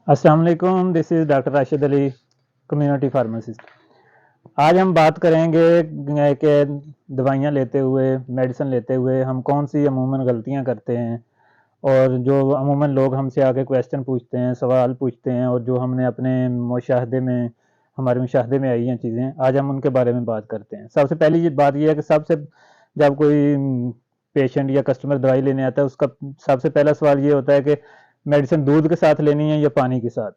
अस्सलाम वालेकुम, this is doctor Rashid Ali, community pharmacist. आज हम बात करेंगे कि दवाइयाँ लेते हुए, मेडिसिन लेते हुए हम कौन सी अमूमन गलतियाँ करते हैं और जो अमूमन लोग हमसे आके क्वेश्चन पूछते हैं, सवाल पूछते हैं और जो हमने अपने मुशाहदे में हमारे मुशाहदे में आई हैं चीज़ें, आज हम उनके बारे में बात करते हैं। सबसे पहली ये बात ये है कि जब कोई पेशेंट या कस्टमर दवाई लेने आता है, उसका सबसे पहला सवाल ये होता है कि मेडिसिन दूध के साथ लेनी है या पानी के साथ।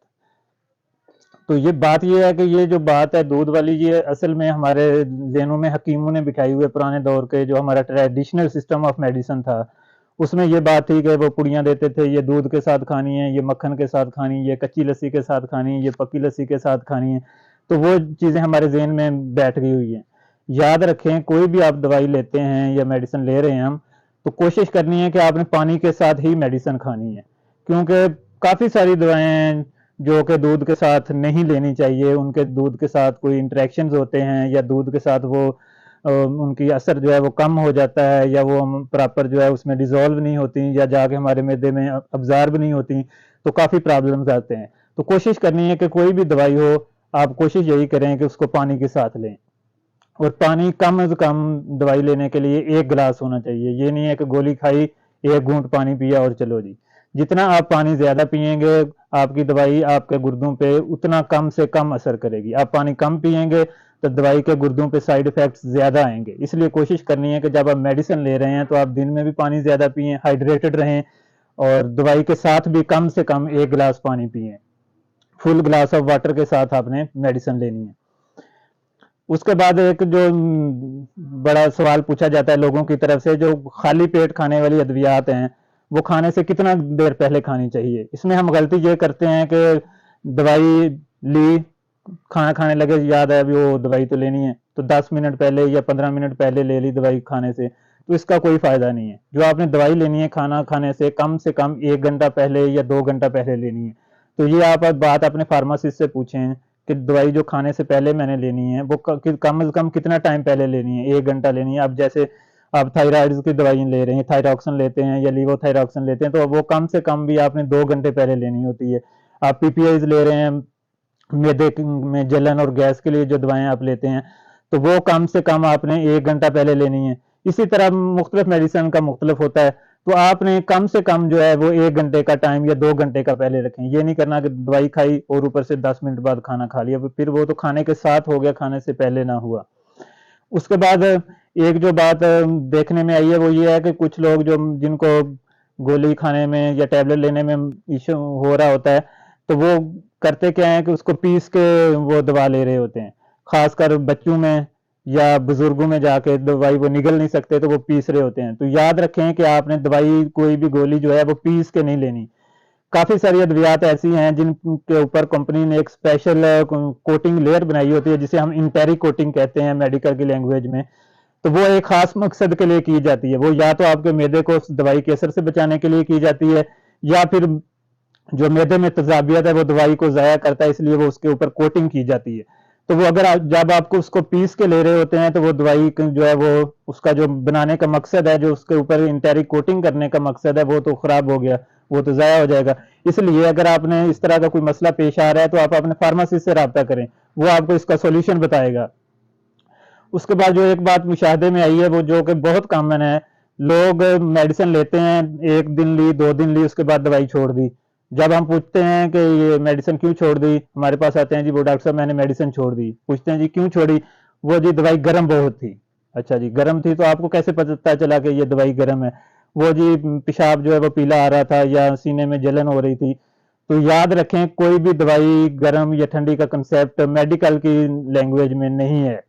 तो ये बात ये है कि ये जो बात है दूध वाली, ये असल में हमारे ज़हनों में हकीमों ने बिठाई हुई है। पुराने दौर के जो हमारा ट्रेडिशनल सिस्टम ऑफ मेडिसिन था, उसमें ये बात थी कि वो पुड़ियाँ देते थे, ये दूध के साथ खानी है, ये मक्खन के साथ खानी है, ये कच्ची लस्सी के साथ खानी है, ये पक्की लस्सी के साथ खानी है। तो वो चीज़ें हमारे ज़हन में बैठ गई हुई हैं। याद रखें, कोई भी आप दवाई लेते हैं या मेडिसिन ले रहे हैं हम, तो कोशिश करनी है कि आपने पानी के साथ ही मेडिसिन खानी है, क्योंकि काफ़ी सारी दवाएँ हैं जो कि दूध के साथ नहीं लेनी चाहिए। उनके दूध के साथ कोई इंटरेक्शंस होते हैं या दूध के साथ वो उनकी असर जो है वो कम हो जाता है, या वो प्रॉपर जो है उसमें डिसॉल्व नहीं होती, या जाके हमारे मैदे में अब्जॉर्ब नहीं होती, तो काफ़ी प्रॉब्लम्स आते हैं। तो कोशिश करनी है कि कोई भी दवाई हो, आप कोशिश यही करें कि उसको पानी के साथ लें, और पानी कम से कम दवाई लेने के लिए 1 गिलास होना चाहिए। ये नहीं है कि गोली खाई, 1 घूंट पानी पिया और चलो जी। जितना आप पानी ज़्यादा पिएंगे, आपकी दवाई आपके गुर्दों पे उतना कम से कम असर करेगी। आप पानी कम पिएंगे तो दवाई के गुर्दों पे साइड इफ़ेक्ट्स ज़्यादा आएँगे। इसलिए कोशिश करनी है कि जब आप मेडिसिन ले रहे हैं तो आप दिन में भी पानी ज़्यादा पिएँ, हाइड्रेटेड रहें, और दवाई के साथ भी कम से कम 1 गिलास पानी पिएँ। फुल ग्लास ऑफ वाटर के साथ आपने मेडिसिन लेनी है। उसके बाद एक जो बड़ा सवाल पूछा जाता है लोगों की तरफ से, जो खाली पेट खाने वाली अद्वियात हैं, वो खाने से कितना देर पहले खानी चाहिए। इसमें हम गलती ये करते हैं कि दवाई ली, खाना खाने लगे, याद है अभी वो दवाई तो लेनी है, तो 10 मिनट पहले या 15 मिनट पहले ले ली दवाई खाने से, तो इसका कोई फ़ायदा नहीं है। जो आपने दवाई लेनी है खाना खाने से कम 1 घंटा पहले या 2 घंटा पहले लेनी है। तो ये आप बात अपने फार्मासिस्ट से पूछें कि दवाई जो खाने से पहले मैंने लेनी है वो कम से कम कितना टाइम पहले लेनी है, 1 घंटा लेनी है। अब जैसे आप थायराइड की दवाई ले रहे हैं, थायरॉक्सिन लेते हैं या लीवोथायरॉक्सिन लेते हैं, तो वो कम से कम भी आपने 2 घंटे पहले लेनी होती है। आप पीपीआईज ले रहे हैं, मैदे में जलन और गैस के लिए जो दवाएं आप लेते हैं, तो वो कम से कम आपने 1 घंटा पहले लेनी है। इसी तरह मुख्तलिफ मेडिसिन का मुख्तलिफ होता है, तो आपने कम से कम जो है वो 1 घंटे का टाइम या 2 घंटे का पहले रखें। ये नहीं करना कि दवाई खाई और ऊपर से 10 मिनट बाद खाना खा लिया, फिर वो तो खाने के साथ हो गया, खाने से पहले ना हुआ। उसके बाद एक जो बात देखने में आई है वो ये है कि कुछ लोग जो जिनको गोली खाने में या टैबलेट लेने में इशू हो रहा होता है, तो वो करते क्या है कि उसको पीस के वो दवा ले रहे होते हैं। खासकर बच्चों में या बुजुर्गों में जाके दवाई वो निगल नहीं सकते, तो वो पीस रहे होते हैं। तो याद रखें कि आपने दवाई कोई भी गोली जो है वो पीस के नहीं लेनी। काफ़ी सारी अद्वियात ऐसी हैं जिनके ऊपर कंपनी ने एक स्पेशल कोटिंग लेयर बनाई होती है, जिसे हम इंटेरिक कोटिंग कहते हैं मेडिकल की लैंग्वेज में। तो वो एक खास मकसद के लिए की जाती है। वो या तो आपके मैदे को दवाई के असर से बचाने के लिए की जाती है, या फिर जो मैदे में तेजाबियत है वो दवाई को ज़ाया करता है, इसलिए वो उसके ऊपर कोटिंग की जाती है। तो वो अगर जब आपको उसको पीस के ले रहे होते हैं, तो वो दवाई जो है वो उसका जो बनाने का मकसद है, जो उसके ऊपर इंटेरिक कोटिंग करने का मकसद है, वो तो खराब हो गया, वो तो ज़ाया हो जाएगा। इसलिए अगर आपने इस तरह का कोई मसला पेश आ रहा है, तो आप अपने फार्मासिस्ट से रब्ता करें, वो आपको इसका सोल्यूशन बताएगा। उसके बाद जो एक बात मुशाहदे में आई है वो जो कि बहुत कॉमन है, लोग मेडिसिन लेते हैं, 1 दिन ली, 2 दिन ली, उसके बाद दवाई छोड़ दी। जब हम पूछते हैं कि ये मेडिसिन क्यों छोड़ दी, हमारे पास आते हैं जी वो डॉक्टर साहब मैंने मेडिसिन छोड़ दी। पूछते हैं जी क्यों छोड़ी, वो जी दवाई गर्म बहुत थी। अच्छा जी, गर्म थी तो आपको कैसे पता चला कि ये दवाई गर्म है? वो जी पेशाब जो है वो पीला आ रहा था या सीने में जलन हो रही थी। तो याद रखें, कोई भी दवाई गर्म या ठंडी का कंसेप्ट मेडिकल की लैंग्वेज में नहीं है।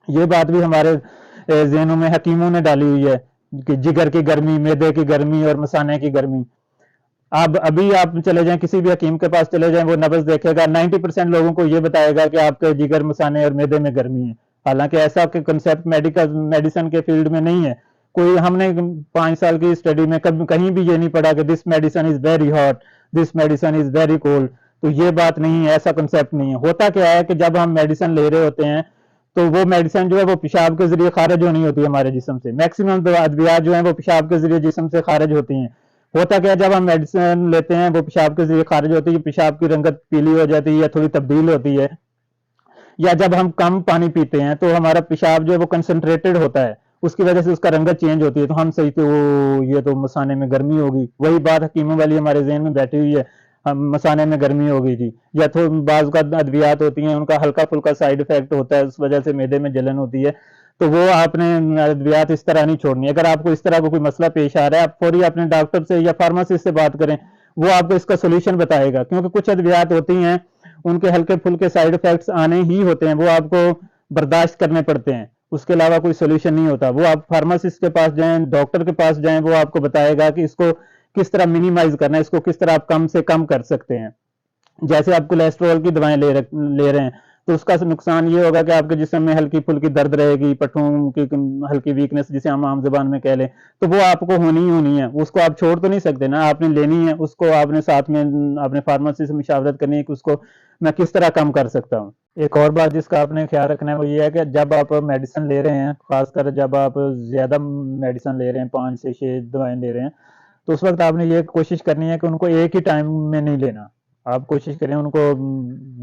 ये बात भी हमारे ज़हनों में हकीमों ने डाली हुई है कि जिगर की गर्मी, मैदे की गर्मी और मसाने की गर्मी। अब अभी आप चले जाएं, किसी भी हकीम के पास चले जाएं, वो नब्ज देखेगा, 90% लोगों को ये बताएगा कि आपके जिगर, मसाने और मैदे में गर्मी है। हालांकि ऐसा कि कंसेप्ट मेडिकल मेडिसिन के फील्ड में नहीं है। कोई हमने 5 साल की स्टडी में कभी कहीं भी ये नहीं पढ़ा कि this medicine is very hot, this medicine is very cold. तो ये बात नहीं है, ऐसा कंसेप्ट नहीं है। होता क्या है कि जब हम मेडिसिन ले रहे होते हैं, तो वो मेडिसिन जो है वो पेशाब के जरिए खारिज होनी होती है हमारे जिस्म से। मैक्सिमम अद्वियात जो है वो पेशाब के जरिए जिस्म से खारिज होती हैं। ہوتا کیا جب ہم میڈیسن لیتے ہیں وہ پیشاب کے ذریعے خارج ہوتی ہے، پیشاب کی رنگت پیلی ہو جاتی ہے یا تھوڑی تبدیل ہوتی ہے، یا جب ہم کم پانی پیتے ہیں تو ہمارا پیشاب جو ہے وہ کنسنٹریٹڈ ہوتا ہے، اس کی وجہ سے اس کا رنگت چینج ہوتی ہے، تو ہم صحیح کہ وہ یہ تو مسانے میں گرمی ہوگی، وہی بات حکیموں والی ہمارے ذہن میں بیٹھی ہوئی ہے، ہم مسانے میں گرمی ہوگی جی، یا تو بعض کا ادویات ہوتی ہیں ان کا ہلکا پھلکا سائیڈ افیکٹ ہوتا ہے، اس وجہ سے معدے میں جلن ہوتی ہے، تو وہ آپ نے ادویات اس طرح نہیں چھوڑنی. اگر آپ کو اس طرح کا کوئی مسئلہ پیش آ رہا ہے آپ فوری اپنے ڈاکٹر سے یا فارماسسٹ سے بات کریں، وہ آپ کو اس کا سولوشن بتائے گا، کیونکہ کچھ ادویات ہوتی ہیں ان کے ہلکے پھلکے سائیڈ افیکٹس آنے ہی ہوتے ہیں، وہ آپ کو برداشت کرنے پڑتے ہیں، اس کے علاوہ کوئی سولوشن نہیں ہوتا. وہ آپ فارماسسٹ کے پاس جائیں، ڈاکٹر کے پاس جائیں، وہ آپ کو بتائے گا کہ اس کو کس طرح منیمائز کرنا ہے، اس کو کس طرح آپ کم سے کم کر سکتے ہیں. جیسے آپ کولیسٹرول کی دوائیں لے رہے ہیں تو اس کا نقصان یہ ہوگا کہ آپ کے جسم میں ہلکی پھلکی درد رہے گی، پٹھوں کی ہلکی ویکنس جسے ہم عام زبان میں کہہ لیں، تو وہ آپ کو ہونی ہی ہونی ہے، اس کو آپ چھوڑ تو نہیں سکتے نا، آپ نے لینی ہے، اس کو آپ نے ساتھ میں اپنے فارمیسی سے مشاورت کرنی ہے کہ اس کو میں کس طرح کم کر سکتا ہوں. ایک اور بات جس کا آپ نے خیال رکھنا ہے وہ یہ ہے کہ جب آپ میڈیسن لے رہے ہیں، خاص کر جب آپ زیادہ میڈیسن لے رہے ہیں، 5 سے 6 دوائیں لے رہے ہیں، تو اس وقت آپ نے یہ کوشش کرنی ہے کہ ان کو ایک ہی ٹائم میں نہیں لینا. آپ کوشش کریں ان کو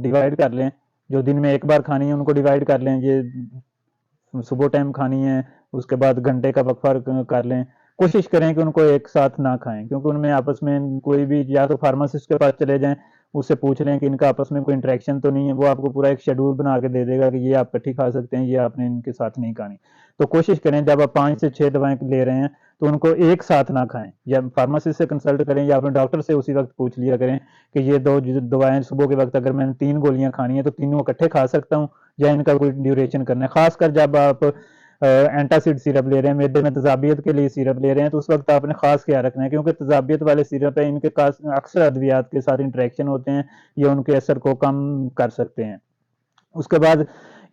ڈیوائڈ کر لیں، جو دن میں ایک بار کھانی ہے ان کو ڈیوائڈ کر لیں، یہ صبح ٹائم کھانی ہے، اس کے بعد گھنٹے کا وقفہ کر لیں. کوشش کریں کہ ان کو ایک ساتھ نہ کھائیں، کیونکہ ان میں آپس میں کوئی بھی، یا تو فارماسسٹ کے پاس چلے جائیں، اس سے پوچھ لیں کہ ان کا آپس میں کوئی انٹریکشن تو نہیں ہے، وہ آپ کو پورا ایک شیڈول بنا کے دے دے گا کہ یہ آپ کٹھی کھا سکتے ہیں، یہ آپ نے ان کے ساتھ نہیں کھانی. تو کوشش کریں جب آپ 5 سے 6 دوائیں لے رہے ہیں تو ان کو ایک ساتھ نہ کھائیں، یا فارماسسٹ سے کنسلٹ کریں یا اپنے ڈاکٹر سے اسی وقت پوچھ لیا کریں کہ یہ دو دوائیں صبح کے وقت اگر میں نے 3 گولیاں کھانی ہیں تو تینوں اکٹھے کھا سکتا ہوں یا ان کا کوئی ڈیوریشن کرنا ہے. خاص کر جب آپ اینٹاسڈ سیرپ لے رہے ہیں، معدے میں تذابیت کے لیے سیرپ لے رہے ہیں، تو اس وقت آپ نے خاص خیال رکھنا ہے، کیونکہ تذابیت والے سیرپ ہیں ان کے اکثر ادویات کے ساتھ انٹریکشن ہوتے ہیں، یہ ان کے اثر کو کم کر سکتے ہیں. اس کے بعد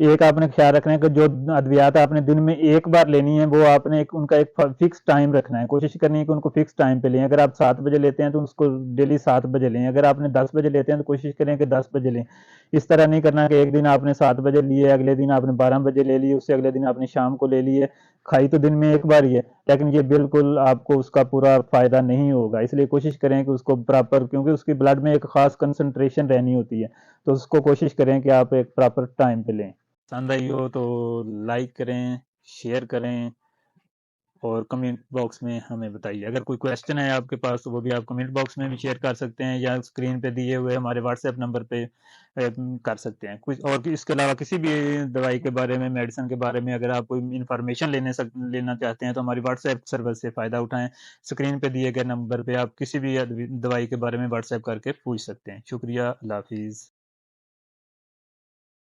ایک آپ نے خیال رکھنا ہے کہ جو ادویات آپ نے دن میں ایک بار لینی ہے وہ آپ نے ان کا ایک فکس ٹائم رکھنا ہے، کوشش کرنی ہے کہ ان کو فکس ٹائم پہ لیں. اگر آپ 7 بجے لیتے ہیں تو اس کو ڈیلی 7 بجے لیں، اگر آپ نے 10 بجے لیتے ہیں تو کوشش کریں کہ 10 بجے لیں. اس طرح نہیں کرنا کہ ایک دن آپ نے 7 بجے لیے، اگلے دن آپ نے 12 بجے لے لیے، اس سے اگلے دن آپ نے شام کو لے لیے. کھائی تو دن میں ایک بار ہی ہے، لیکن یہ بالکل آپ کو اس کا پورا فائدہ نہیں ہوگا. اس لیے کوشش کریں کہ اس کو پراپر، کیونکہ اس کی بلڈ میں ایک خاص کنسنٹریشن رہنی ہوتی ہے، تو اس کو کوشش کریں کہ آپ ایک پراپر ٹائم پہ لیں. پسند آئی ہو تو لائک کریں، شیئر کریں اور کمنٹ باکس میں ہمیں بتائیے. اگر کوئی کویسچن ہے آپ کے پاس تو وہ بھی آپ کمنٹ باکس میں بھی شیئر کر سکتے ہیں یا اسکرین پہ دیے ہوئے ہمارے واٹس ایپ نمبر پہ کر سکتے ہیں. کچھ اور اس کے علاوہ کسی بھی دوائی کے بارے میں، میڈیسن کے بارے میں اگر آپ کوئی انفارمیشن لینا چاہتے ہیں تو ہماری واٹس ایپ سروس سے فائدہ اٹھائیں. اسکرین پہ دیے گئے نمبر پہ آپ کسی بھی دوائی کے بارے میں واٹس ایپ کر کے پوچھ سکتے ہیں. شکریہ، اللہ حافظ.